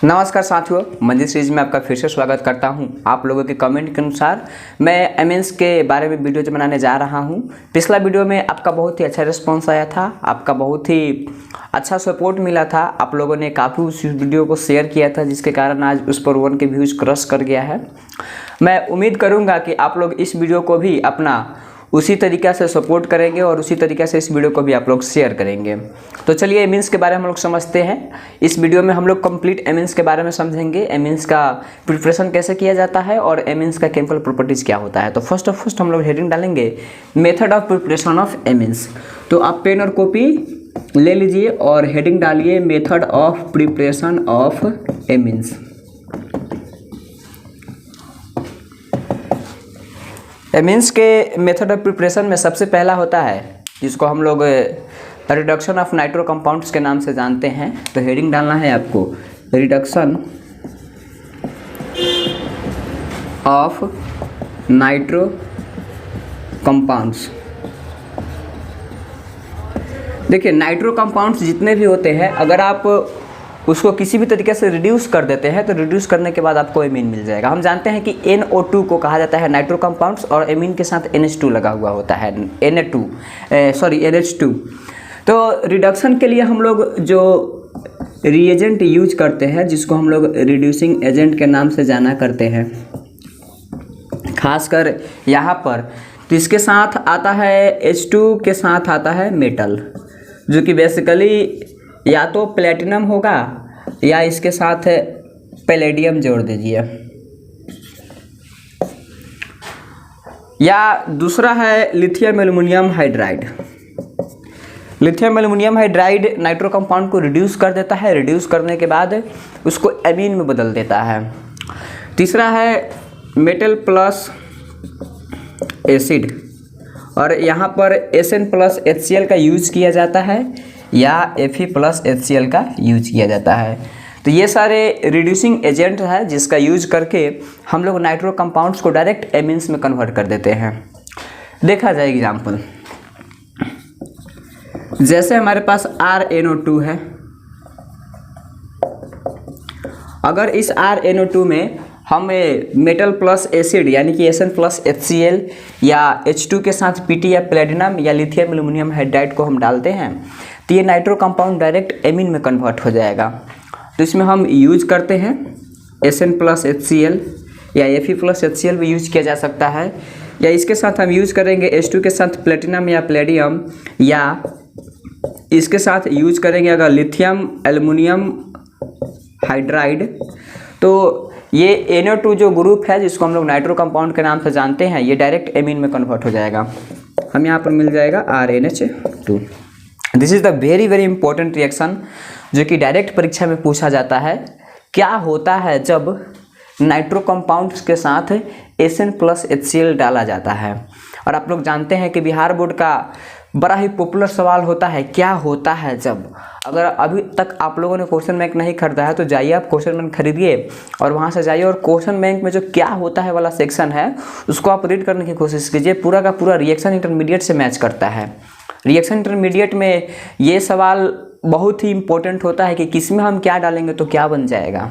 नमस्कार साथियों, मंजिल सीरीज में आपका फिर से स्वागत करता हूं। आप लोगों के कमेंट के अनुसार मैं एमएनएस के बारे में वीडियो बनाने जा रहा हूं। पिछला वीडियो में आपका बहुत ही अच्छा रिस्पांस आया था, आपका बहुत ही अच्छा सपोर्ट मिला था। आप लोगों ने काफ़ी उस वीडियो को शेयर किया था, जिसके कारण आज उस पर 1 के व्यूज़ क्रॉस कर गया है। मैं उम्मीद करूँगा कि आप लोग इस वीडियो को भी अपना उसी तरीक़े से सपोर्ट करेंगे और उसी तरीक़े से इस वीडियो को भी आप लोग शेयर करेंगे। तो चलिए एमएनएस के बारे में हम लोग समझते हैं। इस वीडियो में हम लोग कंप्लीट एमएनएस के बारे में समझेंगे, एमएनएस का प्रिपरेशन कैसे किया जाता है और एमएनएस का केमिकल प्रॉपर्टीज़ क्या होता है। तो फर्स्ट हम लोग हेडिंग डालेंगे method of preparation of MNS. तो आप पेन और कॉपी ले लीजिए और हेडिंग डालिए method of preparation of MNS. MNS के मेथड ऑफ प्रिपरेशन में सबसे पहला होता है जिसको हम लोग रिडक्शन ऑफ नाइट्रो कंपाउंड्स के नाम से जानते हैं। तो हेडिंग डालना है आपको रिडक्शन ऑफ नाइट्रो कंपाउंड्स। देखिए, नाइट्रो कंपाउंड्स जितने भी होते हैं, अगर आप उसको किसी भी तरीके से रिड्यूस कर देते हैं तो रिड्यूस करने के बाद आपको एमीन मिल जाएगा। हम जानते हैं कि NO2 को कहा जाता है नाइट्रो कंपाउंड्स और एमीन के साथ NH2 लगा हुआ होता है, NH2। तो रिडक्शन के लिए हम लोग जो रिएजेंट यूज करते हैं, जिसको हम लोग रिड्यूसिंग एजेंट के नाम से जाना करते हैं, खासकर यहाँ पर, तो इसके साथ आता है H2 के साथ आता है मेटल, जो कि बेसिकली या तो प्लेटिनम होगा या इसके साथ पैलेडियम जोड़ दीजिए, या दूसरा है lithium aluminium hydride. Lithium aluminium hydride nitro compound को रिड्यूस कर देता है, रिड्यूस करने के बाद उसको एमीन में बदल देता है। तीसरा है मेटल प्लस एसिड, और यहाँ पर SN प्लस HCl का यूज किया जाता है या Fe प्लस HCl का यूज किया जाता है। तो ये सारे रिड्यूसिंग एजेंट है जिसका यूज करके हम लोग नाइट्रो कंपाउंड्स को डायरेक्ट एमीन्स में कन्वर्ट कर देते हैं। देखा जाए एग्जाम्पल, जैसे हमारे पास RnO2 है। अगर इस RnO2 में हम मेटल प्लस एसिड यानी कि SN प्लस HCl या H2 के साथ PT या प्लेटिनम या लिथियम एल्युमिनियम हाइड्राइड को हम डालते हैं तो ये नाइट्रो कंपाउंड डायरेक्ट एमीन में कन्वर्ट हो जाएगा। तो इसमें हम यूज करते हैं SN प्लस HCl या Fe प्लस HCl भी यूज किया जा सकता है, या इसके साथ हम यूज करेंगे H2 के साथ प्लेटिनम या प्लेडियम, या इसके साथ यूज करेंगे अगर लिथियम एल्युमिनियम हाइड्राइड। तो ये NO2 जो ग्रुप है जिसको हम लोग नाइट्रो कंपाउंड के नाम से जानते हैं, ये डायरेक्ट एमीन में कन्वर्ट हो जाएगा। हम यहाँ पर मिल जाएगा RnH2। This is the very very important reaction जो कि डायरेक्ट परीक्षा में पूछा जाता है। क्या होता है जब नाइट्रो कंपाउंड्स के साथ SN प्लस HCl डाला जाता है? और आप लोग जानते हैं कि बिहार बोर्ड का बड़ा ही पॉपुलर सवाल होता है, क्या होता है जब। अगर अभी तक आप लोगों ने क्वेश्चन बैंक नहीं खरीदा है तो जाइए आप क्वेश्चन बैंक खरीदिए और वहाँ से जाइए और क्वेश्चन बैंक में जो क्या होता है वाला सेक्शन है उसको आप रीड करने की कोशिश कीजिए। पूरा का पूरा रिएक्शन इंटरमीडिएट से मैच करता है। रिएक्शन इंटरमीडिएट में ये सवाल बहुत ही इंपॉर्टेंट होता है कि किसमें हम क्या डालेंगे तो क्या बन जाएगा।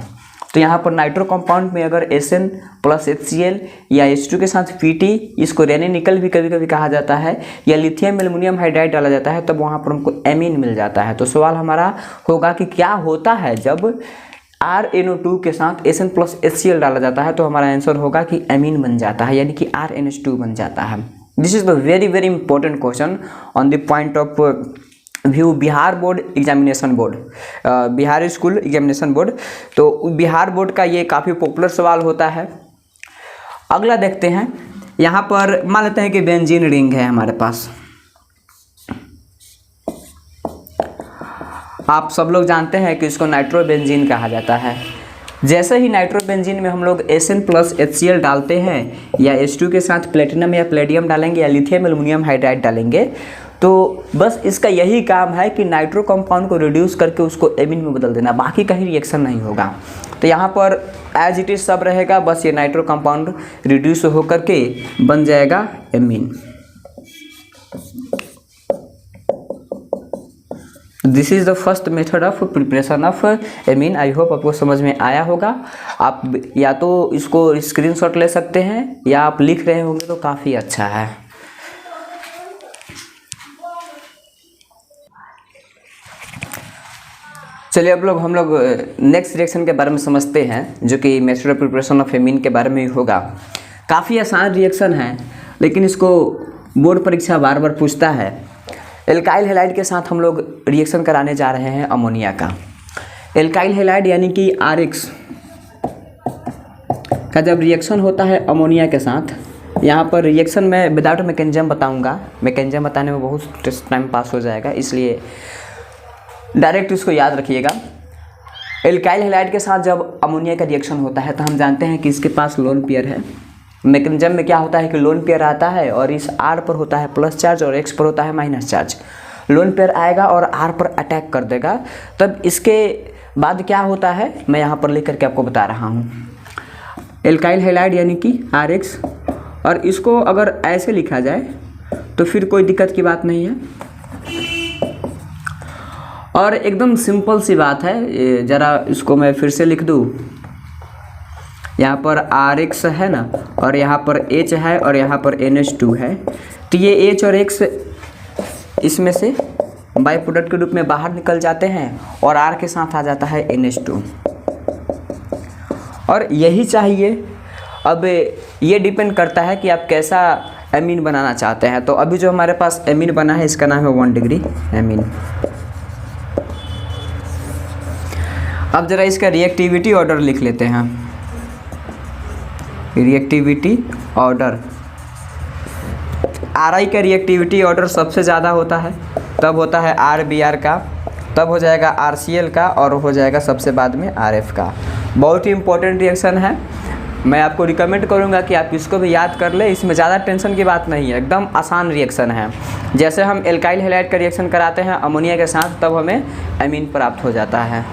तो यहाँ पर नाइट्रो कंपाउंड में अगर SN प्लस HCl या H2 के साथ PT, इसको रेनी निकल भी कभी कभी कहा जाता है, या लिथियम एल्युमिनियम हाइड्राइड डाला जाता है, तब वहाँ पर हमको एमीन मिल जाता है। तो सवाल हमारा होगा कि क्या होता है जब RnO2 के साथ SN प्लस HCl डाला जाता है। तो हमारा आंसर होगा कि एमीन बन जाता है, यानी कि RnH2 बन जाता है। This is the very very important question on the point of view Bihar board examination board, Bihar school examination board. तो बिहार बोर्ड का ये काफ़ी पॉपुलर सवाल होता है। अगला देखते हैं, यहाँ पर मान लेते हैं कि बेंजीन रिंग है हमारे पास। आप सब लोग जानते हैं कि इसको नाइट्रोबेंजीन कहा जाता है। जैसे ही नाइट्रोबेंजीन में हम लोग SN प्लस HCl डालते हैं या H2 के साथ प्लेटिनम या प्लेडियम डालेंगे या लिथियम एल्युमिनियम हाइड्राइड डालेंगे, तो बस इसका यही काम है कि नाइट्रो कंपाउंड को रिड्यूस करके उसको एमीन में बदल देना, बाकी कहीं रिएक्शन नहीं होगा। तो यहाँ पर एज इट इज सब रहेगा, बस ये नाइट्रो कंपाउंड रिड्यूस होकर के बन जाएगा amine. This is the first method of preparation of amine. I hope आपको समझ में आया होगा। आप या तो इसको स्क्रीनशॉट ले सकते हैं या आप लिख रहे होंगे तो काफ़ी अच्छा है। चलिए अब हम लोग नेक्स्ट रिएक्शन के बारे में समझते हैं, जो कि method of preparation of amine के बारे में ही होगा। काफ़ी आसान रिएक्शन है, लेकिन इसको बोर्ड परीक्षा बार बार पूछता है। एल्काइल हैलाइड के साथ हम लोग रिएक्शन कराने जा रहे हैं अमोनिया का। एल्काइल हैलाइड यानी कि RX का जब रिएक्शन होता है अमोनिया के साथ, यहाँ पर रिएक्शन में विदाउट मैकेनिज्म बताऊँगा। मैकेनिज्म बताने में बहुत टाइम पास हो जाएगा, इसलिए डायरेक्ट इसको याद रखिएगा। एल्काइल हैलाइड के साथ जब अमोनिया का रिएक्शन होता है तो हम जानते हैं कि इसके पास लोन पेयर है। मैकेनिज्म में क्या होता है कि लोन पेयर आता है और इस R पर होता है प्लस चार्ज और X पर होता है माइनस चार्ज। लोन पेयर आएगा और R पर अटैक कर देगा। तब इसके बाद क्या होता है मैं यहाँ पर लिख करके आपको बता रहा हूँ। एल्काइल हैलाइड यानी कि RX, और इसको अगर ऐसे लिखा जाए तो फिर कोई दिक्कत की बात नहीं है और एकदम सिंपल सी बात है। ज़रा इसको मैं फिर से लिख दूँ। यहाँ पर RX है ना, और यहाँ पर H है और यहाँ पर NH2 है। तो ये H और X इसमें से बाई प्रोडक्ट के रूप में बाहर निकल जाते हैं और R के साथ आ जाता है NH2, और यही चाहिए। अब ये डिपेंड करता है कि आप कैसा एमीन बनाना चाहते हैं। तो अभी जो हमारे पास एमीन बना है इसका नाम है 1 डिग्री एमीन। अब ज़रा इसका रिएक्टिविटी ऑर्डर लिख लेते हैं। रिएक्टिविटी ऑर्डर, RI का रिएक्टिविटी ऑर्डर सबसे ज़्यादा होता है, तब होता है RBr का, तब हो जाएगा RCl का, और हो जाएगा सबसे बाद में RF का। बहुत ही इंपॉर्टेंट रिएक्शन है। मैं आपको रिकमेंड करूंगा कि आप इसको भी याद कर ले। इसमें ज़्यादा टेंशन की बात नहीं है, एकदम आसान रिएक्शन है। जैसे हम एल्काइल हैलाइड का रिएक्शन कराते हैं अमोनिया के साथ, तब हमें एमीन प्राप्त हो जाता है।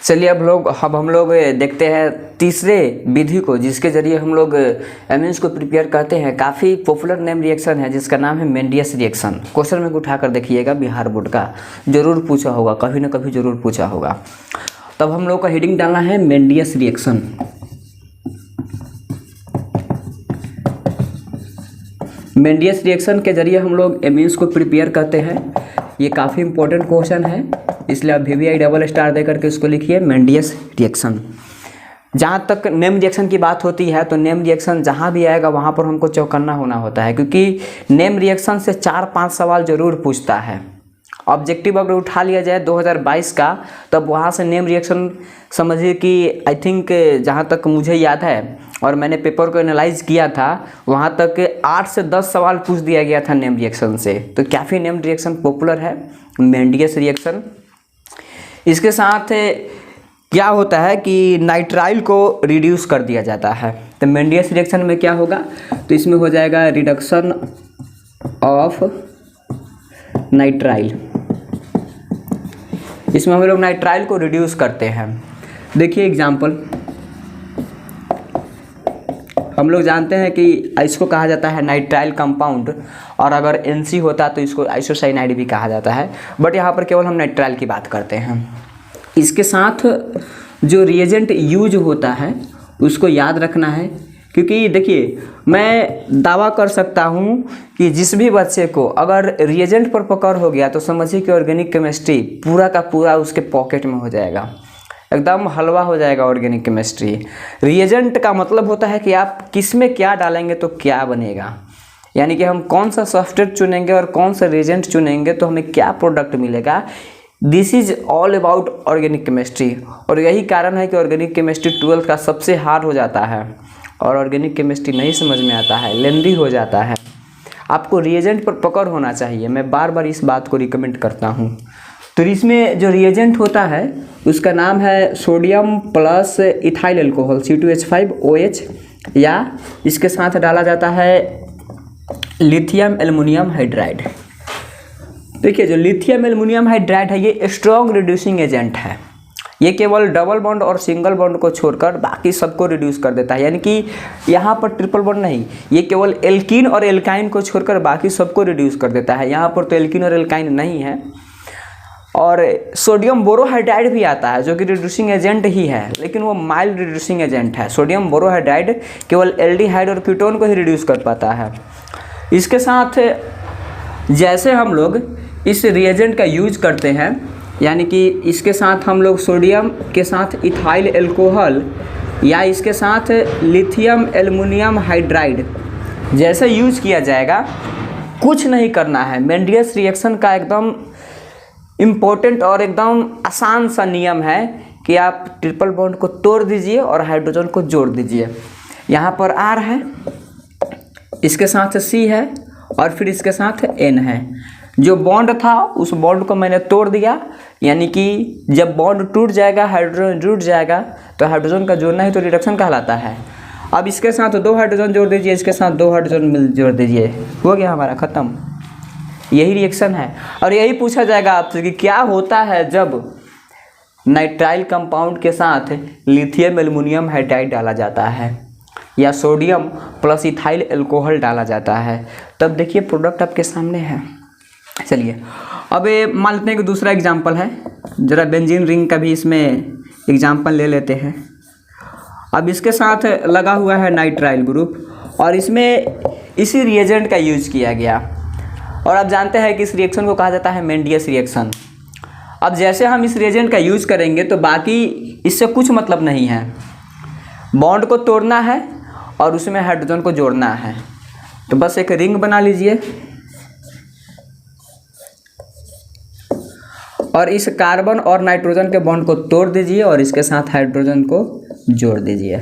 चलिए अब हम लोग देखते हैं तीसरे विधि को, जिसके ज़रिए हम लोग एमीन्स को प्रिपेयर करते हैं। काफ़ी पॉपुलर नेम रिएक्शन है जिसका नाम है मेंडियस रिएक्शन। क्वेश्चन में उठा कर देखिएगा, बिहार बोर्ड का जरूर पूछा होगा, कभी ना कभी जरूर पूछा होगा। तब हम लोग का हेडिंग डालना है मेंडियस रिएक्शन। मेंडियस रिएक्शन के जरिए हम लोग एमीन्स को प्रिपेयर करते हैं। ये काफ़ी इंपॉर्टेंट क्वेश्चन है, इसलिए आप VVI डबल स्टार दे करके इसको लिखिए मेंडियस रिएक्शन। जहाँ तक नेम रिएक्शन की बात होती है तो नेम रिएक्शन जहाँ भी आएगा वहाँ पर हमको चौकन्ना होना होता है, क्योंकि नेम रिएक्शन से 4-5 सवाल जरूर पूछता है। ऑब्जेक्टिव अगर उठा लिया जाए 2022 का, तब वहाँ से नेम रिएक्शन समझिए कि आई थिंक जहाँ तक मुझे याद है और मैंने पेपर को एनालाइज किया था, वहाँ तक 8 से 10 सवाल पूछ दिया गया था नेम रिएक्शन से। तो काफ़ी नेम रिएक्शन पॉपुलर है मेंडियस रिएक्शन। इसके साथ क्या होता है कि नाइट्राइल को रिड्यूस कर दिया जाता है। तो मेंडियस रिएक्शन में क्या होगा, तो इसमें हो जाएगा रिडक्शन ऑफ नाइट्राइल। इसमें हम लोग नाइट्राइल को रिड्यूस करते हैं। देखिए एग्जाम्पल, हम लोग जानते हैं कि इसको कहा जाता है नाइट्राइल कंपाउंड, और अगर NC होता तो इसको आइसोसाइनाइड भी कहा जाता है, बट यहाँ पर केवल हम नाइट्राइल की बात करते हैं। इसके साथ जो रिएजेंट यूज होता है उसको याद रखना है, क्योंकि देखिए मैं दावा कर सकता हूँ कि जिस भी बच्चे को अगर रिएजेंट पर पकड़ हो गया तो समझिए कि ऑर्गेनिक केमिस्ट्री पूरा का पूरा उसके पॉकेट में हो जाएगा, एकदम हलवा हो जाएगा ऑर्गेनिक केमिस्ट्री। रिएजेंट का मतलब होता है कि आप किस में क्या डालेंगे तो क्या बनेगा, यानी कि हम कौन सा सब्सट्रेट चुनेंगे और कौन सा रिएजेंट चुनेंगे तो हमें क्या प्रोडक्ट मिलेगा। This is all about organic chemistry, और यही कारण है कि ऑर्गेनिक केमिस्ट्री 12th का सबसे हार्ड हो जाता है और ऑर्गेनिक केमिस्ट्री नहीं समझ में आता है, लेंदी हो जाता है। आपको रिएजेंट पर पकड़ होना चाहिए, मैं बार बार इस बात को रिकमेंड करता हूँ। तो इसमें जो रिएजेंट होता है उसका नाम है sodium plus ethyl alcohol C2H5OH, या इसके साथ डाला जाता है लिथियम एल्युमिनियम हाइड्राइड। देखिए जो लिथियम एल्युमिनियम हाइड्राइड है ये स्ट्रॉन्ग रिड्यूसिंग एजेंट है, ये केवल डबल बॉन्ड और सिंगल बॉन्ड को छोड़कर बाकी सबको रिड्यूस कर देता है, यानी कि यहाँ पर ट्रिपल बॉन्ड नहीं, ये केवल एल्कीन और एल्काइन को छोड़कर बाकी सबको रिड्यूस कर देता है। यहाँ पर तो एल्कीन और एल्काइन नहीं है। और सोडियम बोरोहाइड्राइड भी आता है जो कि रिड्यूसिंग एजेंट ही है, लेकिन वो माइल्ड रिड्यूसिंग एजेंट है। सोडियम बोरोहाइड्राइड केवल एल्डिहाइड और कीटोन को ही रिड्यूस कर पाता है। इसके साथ जैसे हम लोग इस रिएजेंट का यूज करते हैं, यानी कि इसके साथ हम लोग सोडियम के साथ इथाइल एल्कोहल या इसके साथ लिथियम एल्युमिनियम हाइड्राइड जैसे यूज किया जाएगा, कुछ नहीं करना है। मेंडियस रिएक्शन का एकदम इम्पोर्टेंट और एकदम आसान सा नियम है कि आप ट्रिपल बॉन्ड को तोड़ दीजिए और हाइड्रोजन को जोड़ दीजिए। यहाँ पर R है, इसके साथ C है और फिर इसके साथ N है। जो बॉन्ड था उस बॉन्ड को मैंने तोड़ दिया, यानी कि जब बॉन्ड टूट जाएगा, हाइड्रोजन जुड़ जाएगा, तो हाइड्रोजन का जोड़ना ही तो रिडक्शन कहलाता है। अब इसके साथ 2 हाइड्रोजन जोड़ दीजिए, इसके साथ 2 हाइड्रोजन जोड़ दीजिए, हो गया हमारा ख़त्म। यही रिएक्शन है। और यही पूछा जाएगा आपसे कि क्या होता है जब नाइट्राइल कंपाउंड के साथ लिथियम एल्युमिनियम हाइड्राइड डाला जाता है या सोडियम प्लस इथाइल एल्कोहल डाला जाता है। तब देखिए प्रोडक्ट आपके सामने है। चलिए अब मान लेते हैं कि दूसरा एग्जाम्पल है, जरा बेंजीन रिंग का भी इसमें एग्जाम्पल ले लेते हैं। अब इसके साथ लगा हुआ है नाइट्राइल ग्रुप और इसमें इसी रिएजेंट का यूज किया गया, और आप जानते हैं कि इस रिएक्शन को कहा जाता है मेंडियस रिएक्शन। अब जैसे हम इस रिएजेंट का यूज करेंगे तो बाकी इससे कुछ मतलब नहीं है, बॉन्ड को तोड़ना है और उसमें हाइड्रोजन को जोड़ना है। तो बस एक रिंग बना लीजिए और इस कार्बन और नाइट्रोजन के बॉन्ड को तोड़ दीजिए और इसके साथ हाइड्रोजन को जोड़ दीजिए।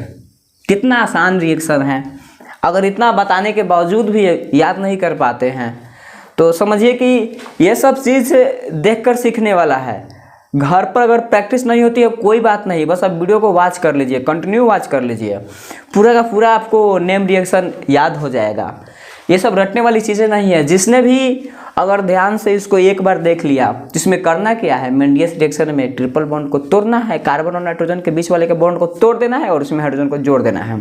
कितना आसान रिएक्शन है। अगर इतना बताने के बावजूद भी याद नहीं कर पाते हैं तो समझिए कि ये सब चीज़ देखकर सीखने वाला है। घर पर अगर प्रैक्टिस नहीं होती है कोई बात नहीं, बस आप वीडियो को वॉच कर लीजिए, कंटिन्यू वॉच कर लीजिए, पूरा का पूरा आपको नेम रिएक्शन याद हो जाएगा। ये सब रटने वाली चीज़ें नहीं है। जिसने भी अगर ध्यान से इसको एक बार देख लिया, जिसमें करना क्या है, मेंडियस रिएक्शन में ट्रिपल बॉन्ड को तोड़ना है, कार्बन और नाइट्रोजन के बीच वाले के बॉन्ड को तोड़ देना है और उसमें हाइड्रोजन को जोड़ देना है।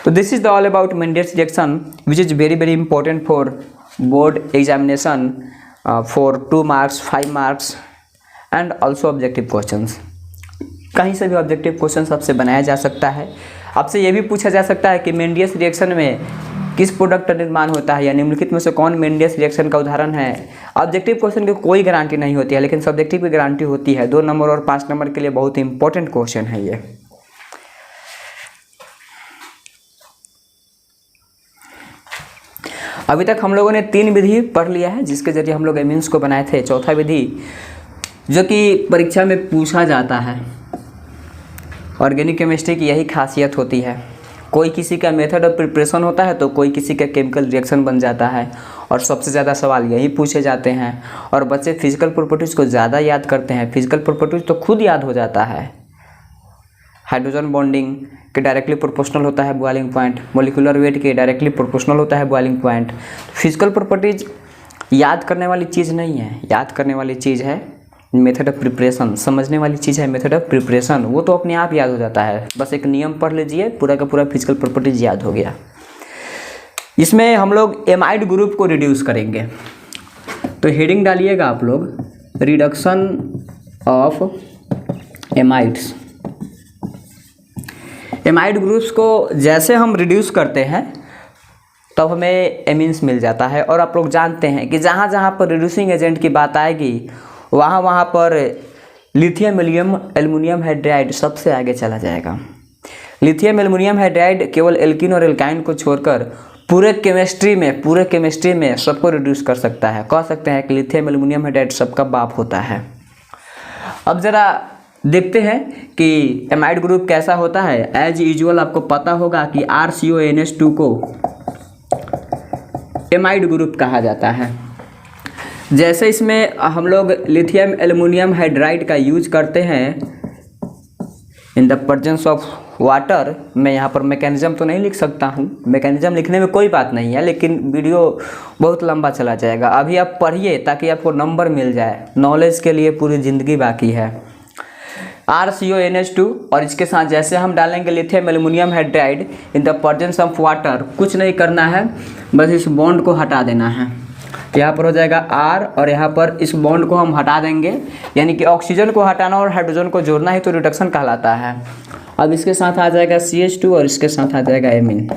तो this is the all about Mendius reaction which is very very important for board examination for 2 marks 5 marks and also objective questions. कहीं से भी ऑब्जेक्टिव क्वेश्चन आपसे बनाया जा सकता है। आपसे ये भी पूछा जा सकता है कि मेंडियस रिएक्शन में किस प्रोडक्ट का निर्माण होता है या निम्नलिखित में से कौन मेंडियस रिएक्शन का उदाहरण है। ऑब्जेक्टिव क्वेश्चन की कोई गारंटी नहीं होती है, लेकिन सब्जेक्टिव की गारंटी होती है। 2 नंबर और 5 नंबर के लिए बहुत ही इंपॉर्टेंट क्वेश्चन है ये। अभी तक हम लोगों ने 3 विधि पढ़ लिया है जिसके जरिए हम लोग एमीन्स को बनाए थे। चौथा विधि जो कि परीक्षा में पूछा जाता है, ऑर्गेनिक केमिस्ट्री की यही खासियत होती है। कोई किसी का मेथड ऑफ प्रिपरेशन होता है तो कोई किसी का केमिकल रिएक्शन बन जाता है, और सबसे ज़्यादा सवाल यही पूछे जाते हैं। और बच्चे फिजिकल प्रॉपर्टीज़ को ज़्यादा याद करते हैं। फिजिकल प्रॉपर्टीज़ तो खुद याद हो जाता है। हाइड्रोजन बॉन्डिंग के डायरेक्टली प्रोपोर्शनल होता है बॉइलिंग पॉइंट, मोलिकुलर वेट के डायरेक्टली प्रोपोर्शनल होता है बॉइलिंग पॉइंट। फिजिकल प्रॉपर्टीज़ याद करने वाली चीज़ नहीं है, याद करने वाली चीज़ है मेथड ऑफ प्रिपरेशन, समझने वाली चीज़ है मेथड ऑफ प्रिपरेशन। वो तो अपने आप याद हो जाता है, बस एक नियम पढ़ लीजिए, पूरा का पूरा फिजिकल प्रॉपर्टीज याद हो गया। इसमें हम लोग एमाइड ग्रुप को रिड्यूस करेंगे, तो हेडिंग डालिएगा आप लोग, reduction of amides. Amide groups को जैसे हम रिड्यूस करते हैं तब हमें एमीन्स मिल जाता है। और आप लोग जानते हैं कि जहाँ जहाँ पर रिड्यूसिंग एजेंट की बात आएगी वहाँ पर लिथियम एल्युमिनियम हाइड्राइड सबसे आगे चला जाएगा। लिथियम एल्युमिनियम हाइड्राइड केवल एल्कीन और एल्काइन को छोड़कर पूरे केमिस्ट्री में सबको रिड्यूस कर सकता है। कह सकते हैं कि लिथियम एल्युमिनियम हाइड्राइड सबका बाप होता है। अब ज़रा देखते हैं कि एमाइड ग्रुप कैसा होता है। एज यूजुअल आपको पता होगा कि RCONH2 को एमाइड ग्रुप कहा जाता है। जैसे इसमें हम लोग लिथियम एल्युमिनियम हाइड्राइड का यूज करते हैं in the presence of water. मैं यहाँ पर मैकेनिज्म तो नहीं लिख सकता हूँ, मैकेनिज्म लिखने में कोई बात नहीं है, लेकिन वीडियो बहुत लंबा चला जाएगा। अभी आप पढ़िए ताकि आपको नंबर मिल जाए, नॉलेज के लिए पूरी ज़िंदगी बाकी है। RCONH2 और इसके साथ जैसे हम डालेंगे lithium aluminium hydride in the presence of water, कुछ नहीं करना है, बस इस बॉन्ड को हटा देना है। यहाँ पर हो जाएगा R और यहाँ पर इस बॉन्ड को हम हटा देंगे, यानी कि ऑक्सीजन को हटाना और हाइड्रोजन को जोड़ना ही तो रिडक्शन कहलाता है। अब इसके साथ आ जाएगा CH2 और इसके साथ आ जाएगा एमीन,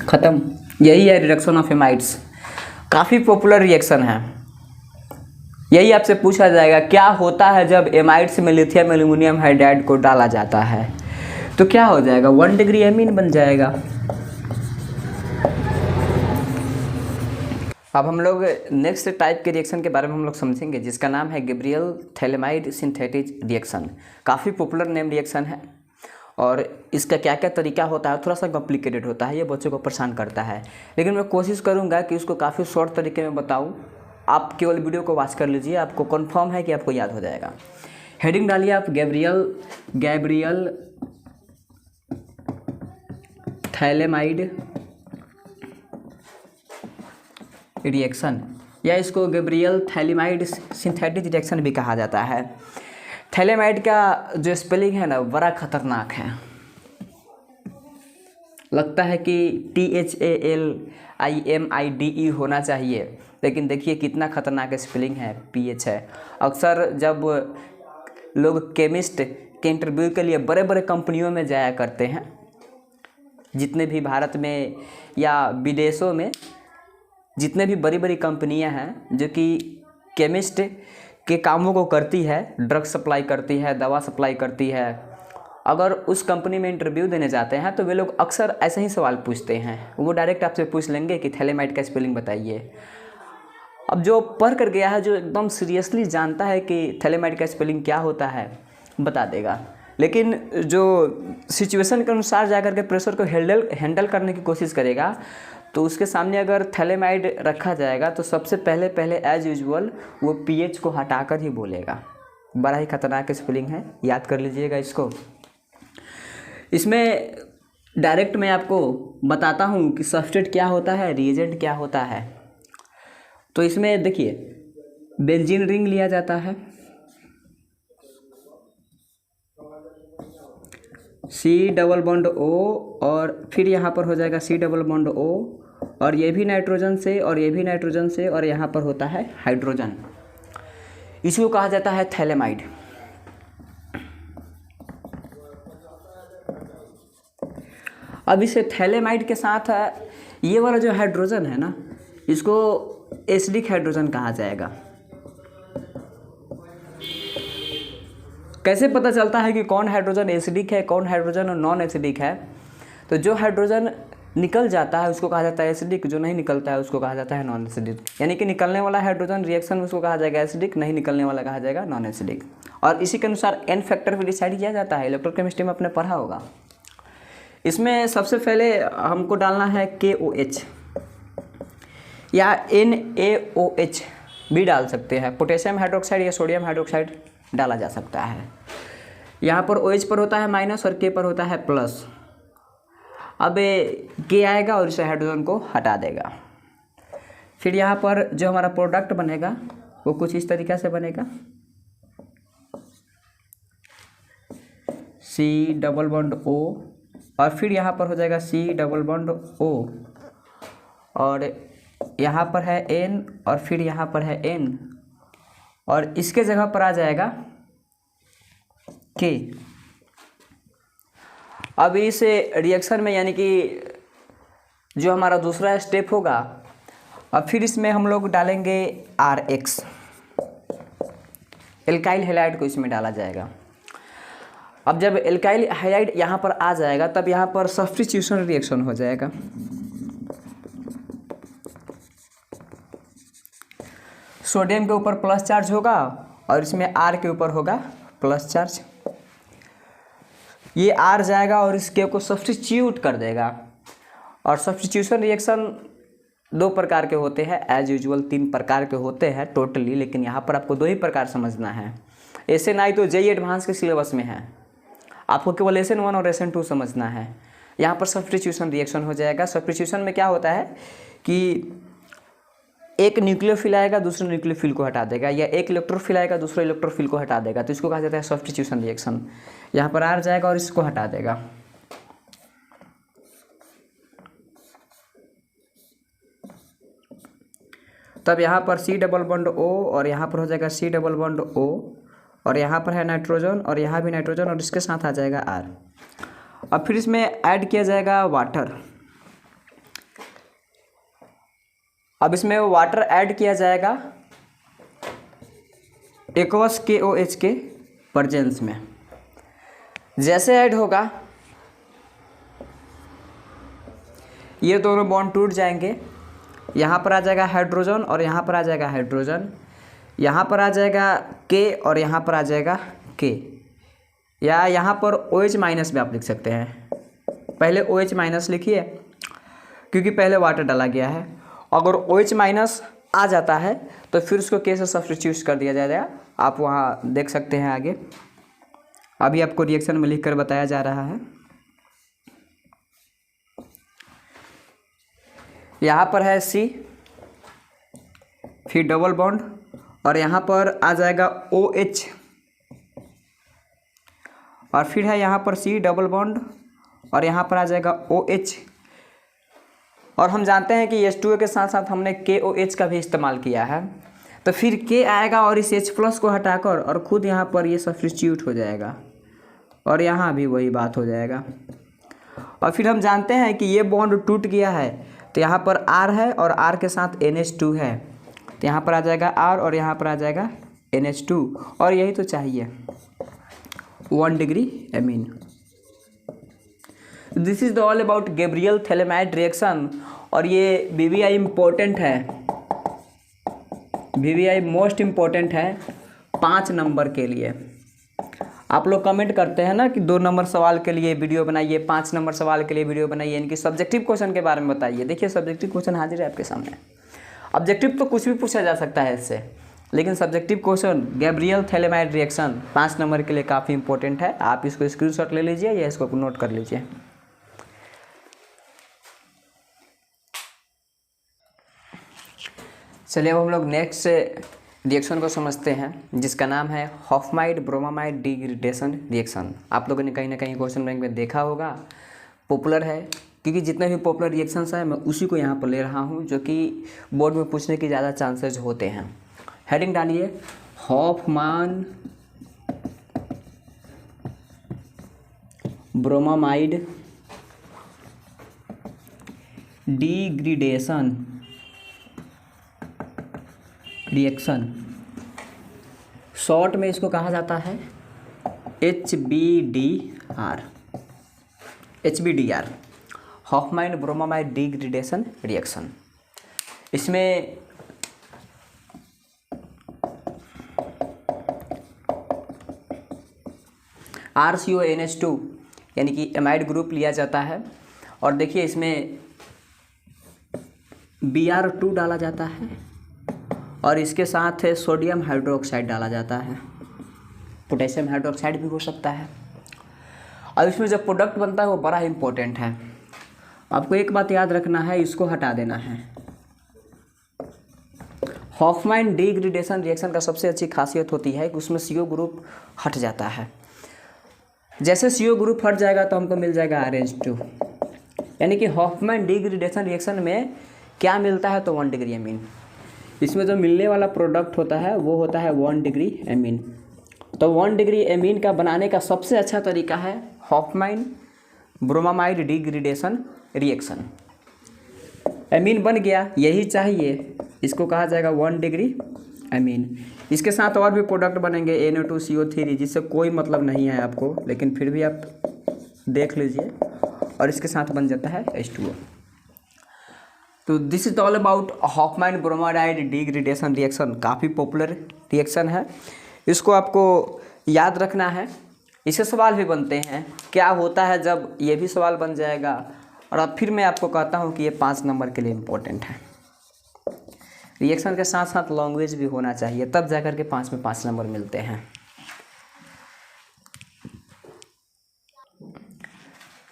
ख़त्म। यही है रिडक्शन ऑफ एमाइड्स, काफ़ी पॉपुलर रिएक्शन है। यही आपसे पूछा जाएगा क्या होता है जब एमाइड्स में लिथियम एल्युमिनियम हाइड्राइड को डाला जाता है, तो क्या हो जाएगा, 1 डिग्री एमीन बन जाएगा। अब हम लोग नेक्स्ट टाइप के रिएक्शन के बारे में हम लोग समझेंगे, जिसका नाम है गैब्रियल थैलेमाइड सिंथेटिक रिएक्शन। काफ़ी पॉपुलर नेम रिएक्शन है और इसका क्या क्या तरीका होता है, थोड़ा सा कॉम्प्लिकेटेड होता है, ये बच्चों को परेशान करता है, लेकिन मैं कोशिश करूँगा कि उसको काफ़ी शॉर्ट तरीके में बताऊँ। आप केवल वीडियो को वॉच कर लीजिए, आपको कंफर्म है कि आपको याद हो जाएगा। हेडिंग डालिए आप गैब्रियल थैलेमाइड रिएक्शन, या इसको गैब्रियल थैलेमाइड सिंथेटिक रिएक्शन भी कहा जाता है। थैलेमाइड का जो स्पेलिंग है ना, बड़ा खतरनाक है, लगता है कि THALIMIDE होना चाहिए, लेकिन देखिए कितना खतरनाक स्पेलिंग है, PH है। अक्सर जब लोग केमिस्ट के इंटरव्यू के लिए बड़े बड़े कंपनियों में जाया करते हैं, जितने भी भारत में या विदेशों में जितने भी बड़ी बड़ी कंपनियां हैं जो कि केमिस्ट के कामों को करती है, ड्रग सप्लाई करती है, दवा सप्लाई करती है, अगर उस कंपनी में इंटरव्यू देने जाते हैं तो वे लोग अक्सर ऐसे ही सवाल पूछते हैं। वो डायरेक्ट आपसे पूछ लेंगे कि थैलेमाइड का स्पेलिंग बताइए। अब जो पढ़ कर गया है, जो एकदम सीरियसली जानता है कि थैलेमाइड का स्पेलिंग क्या होता है, बता देगा, लेकिन जो सिचुएशन के अनुसार जाकर के प्रेशर को हैंडल करने की कोशिश करेगा, तो उसके सामने अगर थैलेमाइड रखा जाएगा तो सबसे पहले एज यूजुअल वो PH को हटाकर ही बोलेगा। बड़ा ही खतरनाक स्पेलिंग है, याद कर लीजिएगा इसको। इसमें डायरेक्ट मैं आपको बताता हूँ कि सब्सट्रेट क्या होता है, रिएजेंट क्या होता है। तो इसमें देखिए बेंजीन रिंग लिया जाता है, C⋯O और फिर यहाँ पर हो जाएगा C⋯O और ये भी नाइट्रोजन से और ये भी नाइट्रोजन से, और यहाँ पर होता है हाइड्रोजन। इसको कहा जाता है थैलेमाइड। अब इस थैलेमाइड के साथ ये वाला जो हाइड्रोजन है ना, इसको एसिडिक हाइड्रोजन कहा जाएगा। कैसे पता चलता है कि कौन हाइड्रोजन एसिडिक है, कौन हाइड्रोजन नॉन एसिडिक है? तो जो हाइड्रोजन निकल जाता है उसको कहा जाता है एसिडिक, जो नहीं निकलता है उसको कहा जाता है नॉन एसिडिक। यानी कि निकलने वाला हाइड्रोजन रिएक्शन में उसको कहा जाएगा एसिडिक, नहीं निकलने वाला कहा जाएगा नॉन एसिडिक। और इसी के अनुसार N फैक्टर भी डिसाइड किया जाता है, इलेक्ट्रोकेमिस्ट्री में आपने पढ़ा होगा। इसमें सबसे पहले हमको डालना है KOH या NaOH भी डाल सकते हैं, पोटेशियम हाइड्रोक्साइड या सोडियम हाइड्रोक्साइड डाला जा सकता है। यहाँ पर OH पर होता है माइनस और K पर होता है प्लस। अब K आएगा और इस हाइड्रोजन को हटा देगा। फिर यहाँ पर जो हमारा प्रोडक्ट बनेगा वो कुछ इस तरीक़ा से बनेगा, C⋯O और फिर यहाँ पर हो जाएगा C⋯O और यहाँ पर है N और फिर यहाँ पर है N और इसके जगह पर आ जाएगा K। अब इस रिएक्शन में यानी कि जो हमारा दूसरा स्टेप होगा, अब फिर इसमें हम लोग डालेंगे RX, एल्काइल हैलाइड को इसमें डाला जाएगा। अब जब एल्काइल हैलाइड यहाँ पर आ जाएगा तब यहाँ पर सब्स्टिट्यूशन रिएक्शन हो जाएगा। सोडियम के ऊपर प्लस चार्ज होगा और इसमें R के ऊपर होगा प्लस चार्ज। ये R जाएगा और इस K को सब्स्टिट्यूट कर देगा। और सब्स्टिट्यूशन रिएक्शन दो प्रकार के होते हैं, एज यूजुअल 3 प्रकार के होते हैं टोटली, लेकिन यहाँ पर आपको 2 ही प्रकार समझना है। SN तो JEE एडवांस के सिलेबस में है, आपको केवल SN1 और SN2 समझना है। यहाँ पर सब्स्टिट्यूशन रिएक्शन हो जाएगा। सब्स्टिट्यूशन में क्या होता है कि एक न्यूक्लियोफिल आएगा दूसरे न्यूक्लियोफिल को हटा देगा, या एक इलेक्ट्रोफिल आएगा दूसरे इलेक्ट्रोफिल को हटा देगा, तो इसको कहा जाता है सब्स्टिट्यूशन रिएक्शन। यहाँ पर R जाएगा और इसको हटा देगा। तब यहाँ पर C डबल बॉन्ड O और यहाँ पर हो जाएगा C डबल बॉन्ड O, और यहाँ पर है नाइट्रोजन और यहाँ भी नाइट्रोजन, और इसके साथ आ जाएगा R। अब फिर इसमें ऐड किया जाएगा वाटर। अब इसमें वाटर ऐड किया जाएगा एक्वस KOH के प्रेजेंस में। जैसे ऐड होगा ये दोनों बॉन्ड टूट जाएंगे, यहाँ पर आ जाएगा हाइड्रोजन और यहाँ पर आ जाएगा हाइड्रोजन, यहाँ पर आ जाएगा K और यहाँ पर आ जाएगा K, या यहाँ पर OH माइनस भी आप लिख सकते हैं। पहले OH माइनस लिखिए क्योंकि पहले वाटर डाला गया है। अगर OH माइनस आ जाता है तो फिर उसको K से सब्स्टिट्यूट कर दिया जाएगा। आप वहाँ देख सकते हैं आगे, अभी आपको रिएक्शन में लिखकर बताया जा रहा है। यहाँ पर है C, फिर डबल बॉन्ड और यहाँ पर आ जाएगा OH, और फिर है यहाँ पर C डबल बॉन्ड और यहाँ पर आ जाएगा OH। और हम जानते हैं कि H2O के साथ साथ हमने KOH का भी इस्तेमाल किया है, तो फिर K आएगा और इस H प्लस को हटाकर और खुद यहाँ पर ये सब्स्टिट्यूट हो जाएगा, और यहाँ भी वही बात हो जाएगा। और फिर हम जानते हैं कि ये बॉन्ड टूट गया है, तो यहाँ पर R है और R के साथ NH2 है, तो यहाँ पर आ जाएगा R और यहाँ पर आ जाएगा NH2, और यही तो चाहिए 1 degree amine. This is the all about Gabriel phthalimide reaction, और ये BBI इम्पोर्टेंट है, BBI मोस्ट इम्पोर्टेंट है 5 नंबर के लिए। आप लोग कमेंट करते हैं ना कि 2 नंबर सवाल के लिए वीडियो बनाइए, 5 नंबर सवाल के लिए वीडियो बनाइए, इनकी सब्जेक्टिव क्वेश्चन के बारे में बताइए। देखिए सब्जेक्टिव क्वेश्चन हाजिर है आपके सामने। ऑब्जेक्टिव तो कुछ भी पूछा जा सकता है इससे, लेकिन subjective question Gabriel phthalimide reaction 5 number के लिए काफ़ी इंपॉर्टेंट है। आप इसको स्क्रीनशॉट ले लीजिए या इसको नोट कर लीजिए। चलिए अब हम लोग नेक्स्ट रिएक्शन को समझते हैं, जिसका नाम है हॉफमाइड ब्रोमामाइड डिग्रेडेशन रिएक्शन। आप लोगों ने कहीं ना कहीं क्वेश्चन बैंक में देखा होगा, पॉपुलर है, क्योंकि जितने भी पॉपुलर रिएक्शंस हैं मैं उसी को यहाँ पर ले रहा हूँ, जो कि बोर्ड में पूछने की ज़्यादा चांसेस होते हैं। हेडिंग डालिए हॉफमान ब्रोमामाइड डिग्रेडेशन रिएक्शन। शॉर्ट में इसको कहा जाता है HBDR, हॉफमाइड ब्रोमामाइड डिग्रेडेशन रिएक्शन। इसमें RCONH2 यानी कि एमाइड ग्रुप लिया जाता है, और देखिए इसमें Br2 डाला जाता है, और इसके साथ सोडियम हाइड्रोक्साइड डाला जाता है, पोटेशियम हाइड्रोक्साइड भी हो सकता है। और इसमें जो प्रोडक्ट बनता है वो बड़ा इम्पोर्टेंट है। आपको एक बात याद रखना है, इसको हटा देना है। हॉफमैन डिग्रेडेशन रिएक्शन का सबसे अच्छी खासियत होती है कि उसमें CO ग्रुप हट जाता है। जैसे CO ग्रुप हट जाएगा तो हमको मिल जाएगा RH2, यानी कि हॉफमैन डिग्रेडेशन रिएक्शन में क्या मिलता है तो 1 डिग्री एमीन। इसमें जो मिलने वाला प्रोडक्ट होता है वो होता है 1 डिग्री एमीन। तो 1 डिग्री एमीन का बनाने का सबसे अच्छा तरीका है Hofmann bromamide degradation reaction. Amine बन गया, यही चाहिए, इसको कहा जाएगा 1 डिग्री एमीन। इसके साथ और भी प्रोडक्ट बनेंगे NO2CO3, जिससे कोई मतलब नहीं है आपको, लेकिन फिर भी आप देख लीजिए, और इसके साथ बन जाता है H2O। तो this is all about Hofmann bromamide degradation reaction. काफ़ी पॉपुलर रिएक्शन है, इसको आपको याद रखना है। इससे सवाल भी बनते हैं, क्या होता है जब, ये भी सवाल बन जाएगा। और अब फिर मैं आपको कहता हूँ कि ये 5 नंबर के लिए इम्पोर्टेंट है। रिएक्शन के साथ साथ लैंग्वेज भी होना चाहिए, तब जाकर के 5 में 5 नंबर मिलते हैं।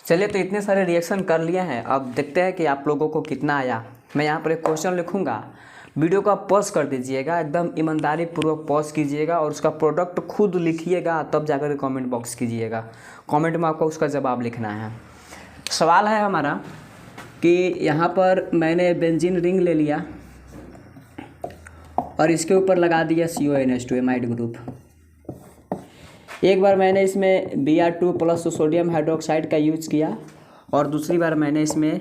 चलिए, तो इतने सारे रिएक्शन कर लिए हैं, अब देखते हैं कि आप लोगों को कितना आया। मैं यहाँ पर एक क्वेश्चन लिखूँगा, वीडियो को आप पॉज कर दीजिएगा, एकदम ईमानदारी पूर्वक पॉज कीजिएगा और उसका प्रोडक्ट खुद लिखिएगा, तब जाकर कमेंट बॉक्स कीजिएगा। कमेंट में आपको उसका जवाब लिखना है। सवाल है हमारा कि यहाँ पर मैंने बेंजीन रिंग ले लिया और इसके ऊपर लगा दिया CONH2 एमाइड ग्रुप। एक बार मैंने इसमें Br2 प्लस सोडियम हाइड्रोक्साइड का यूज किया और दूसरी बार मैंने इसमें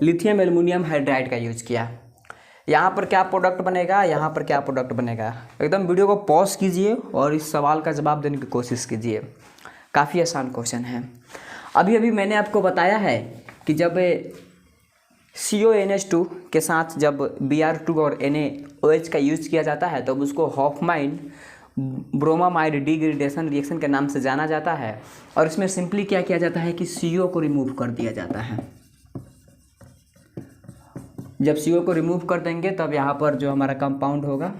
लिथियम एल्युमिनियम हाइड्राइड का यूज किया। यहाँ पर क्या प्रोडक्ट बनेगा, यहाँ पर क्या प्रोडक्ट बनेगा। एकदम वीडियो को पॉज कीजिए और इस सवाल का जवाब देने की कोशिश कीजिए। काफ़ी आसान क्वेश्चन है। अभी मैंने आपको बताया है कि जब CONH2 के साथ जब Br2 और NaOH का यूज किया जाता है तब उसको हॉफमाइन ब्रोमामाइड डिग्रेडेशन रिएक्शन के नाम से जाना जाता है। और इसमें सिंपली क्या किया जाता है कि CO को रिमूव कर दिया जाता है। जब CO को रिमूव कर देंगे तब यहाँ पर जो हमारा कंपाउंड होगा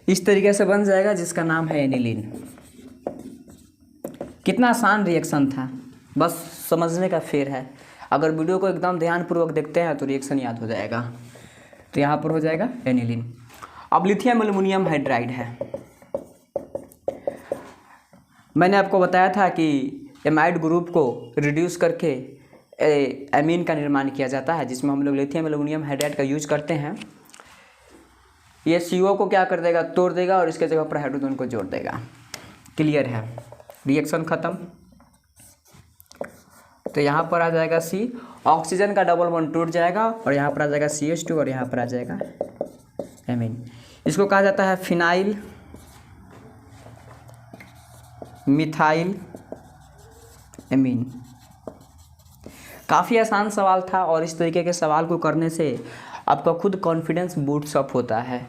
इस तरीके से बन जाएगा, जिसका नाम है एनिलीन। कितना आसान रिएक्शन था, बस समझने का फेर है। अगर वीडियो को एकदम ध्यानपूर्वक देखते हैं तो रिएक्शन याद हो जाएगा। तो यहाँ पर हो जाएगा एनिलीन। अब लिथियम एल्युमिनियम हाइड्राइड है। मैंने आपको बताया था कि एमाइड ग्रुप को रिड्यूस करके एमीन का निर्माण किया जाता है, जिसमें हम लोग लिथियम एल्युमिनियम हाइड्राइड का यूज करते हैं। ये CO को क्या कर देगा, तोड़ देगा और इसके जगह पर हाइड्रोजन को जोड़ देगा। क्लियर है, रिएक्शन खत्म। तो यहाँ पर आ जाएगा C, ऑक्सीजन का डबल बॉन्ड टूट जाएगा और यहाँ पर आ जाएगा CH2 और यहाँ पर आ जाएगा एमीन। इसको कहा जाता है फिनाइल मिथाइल एमीन। काफ़ी आसान सवाल था और इस तरीके के सवाल को करने से आपका खुद कॉन्फिडेंस बूस्ट अप होता है।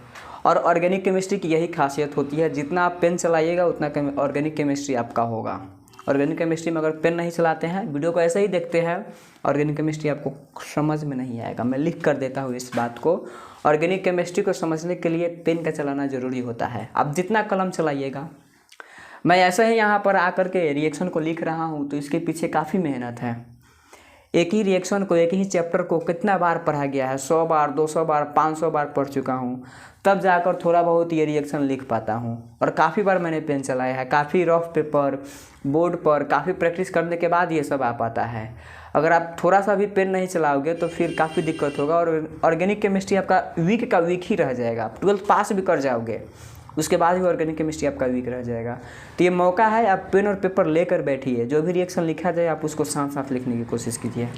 और ऑर्गेनिक केमिस्ट्री की यही खासियत होती है, जितना आप पेन चलाइएगा उतना ऑर्गेनिक केमिस्ट्री आपका होगा। ऑर्गेनिक केमिस्ट्री में अगर पेन नहीं चलाते हैं, वीडियो को ऐसे ही देखते हैं, ऑर्गेनिक केमिस्ट्री आपको समझ में नहीं आएगा। मैं लिख कर देता हूँ इस बात को। ऑर्गेनिक केमिस्ट्री को समझने के लिए पेन का चलाना ज़रूरी होता है। आप जितना कलम चलाइएगा, मैं ऐसे ही यहाँ पर आकर के रिएक्शन को लिख रहा हूँ तो इसके पीछे काफ़ी मेहनत है। एक ही रिएक्शन को, एक ही चैप्टर को कितना बार पढ़ा गया है, 100 बार, 200 बार, 500 बार पढ़ चुका हूँ, तब जाकर थोड़ा बहुत ये रिएक्शन लिख पाता हूँ। और काफ़ी बार मैंने पेन चलाया है, काफ़ी रफ पेपर, बोर्ड पर काफ़ी प्रैक्टिस करने के बाद ये सब आ पाता है। अगर आप थोड़ा सा भी पेन नहीं चलाओगे तो फिर काफ़ी दिक्कत होगा और ऑर्गेनिक केमिस्ट्री आपका वीक का वीक ही रह जाएगा। आप 12th पास भी कर जाओगे, उसके बाद भी ऑर्गेनिक केमिस्ट्री आपका वीक रह जाएगा। तो ये मौका है, आप पेन और पेपर लेकर बैठिए, जो भी रिएक्शन लिखा जाए आप उसको साथ साथ लिखने की कोशिश कीजिए।